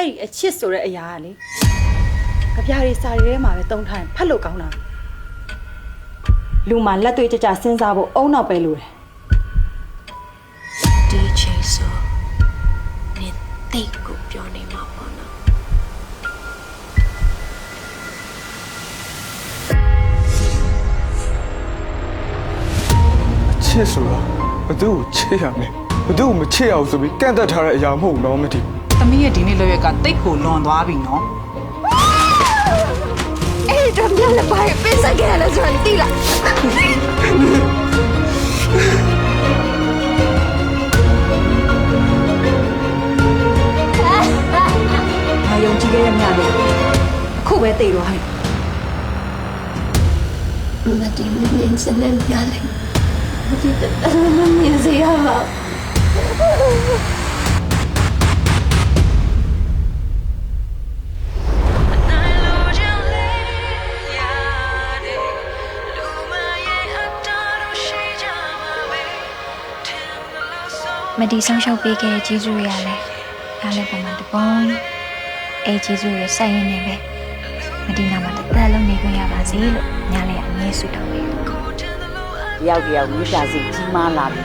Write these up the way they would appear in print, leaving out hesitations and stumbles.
အဲ့ဒီအချစ်ဆိုတဲ့အရာကလေကြပြားတွေစာတွေထဲမှာပဲတုံးထားရင်ဖတ်လို့ကောင်းတာလူမှလက်တွေ့ကြကြစဉ်းစားဖို့အုံနောက်ပဲလို့တယ်ဒီချိန်ဆိုနေတိတ်ကိုပြောနေမှာပေါ့နော်ချစ်ဆိုတာဘသူ့ကိုချစ်ရမယ်ဘသူ့ကိုမချစ်အောင်ဆိုပြီးကန့်သက်ထားတဲ့အရာမဟုတ်တော့မတည်သမီးရဲ့ဒီနေ့လောက်ရကတိတ်ကိုလွန်သွားပြီနော်အဲ့တော့ညလည်းပါပေးစခဲ့ရလဲဆိုရင်တိလားငါယုံကြည်ခဲ့တဲ့မြတ်လေးအခုပဲသိတော့ဟဲ့မဒီမင်းစလည်းညလည်းဒီတမမြင်စေရပါမဒီဆောင်ရှောက်ပေးခဲ့တဲ့ကျေးဇူးတွေရလဲဒါလည်းပုံမှန်တပုံအဲကျေးဇူးတွေစိုက်ရင်းနေပဲမဒီနာမှာတစ်သက်လုံးနေခွင့်ရပါစေလို့ညားလည်းအမြဲဆုတောင်းပေးတယောက်တယောက်မိသားစုကြီးမားလာပြီ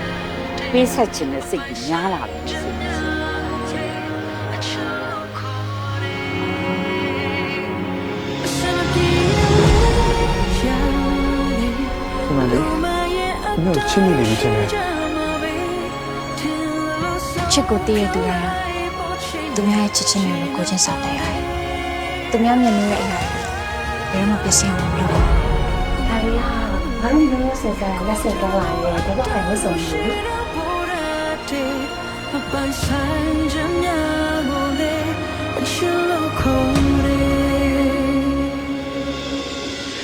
ပေးဆက်ခြင်းနဲ့စိတ်ကြီးများလာပြီစိတ်ကြီးဒီမှာလေဒီတော့ချင်းနေပြီချင်းနေချစ်ကိုတည့်ရသူရတာသူများရဲ့ချစ်ချင်းတွေကိုချင်းစားတဲ့ရတယ်သူများမြင်နေတဲ့အရာဘယ်မှပြည့်စုံမလို့ဒါရီဟာငါတို့မျိုးဆက်စားလက်ဆက်တော့လာတယ်ဒီဘက်ကမဆုံးဘူးမပိုင်ဆိုင်ကြများမို့လေအချစ်လို့ခေါ်တယ်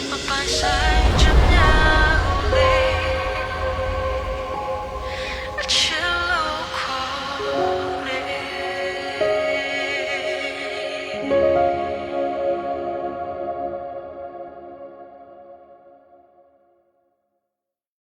မပိုင်ဆိုင်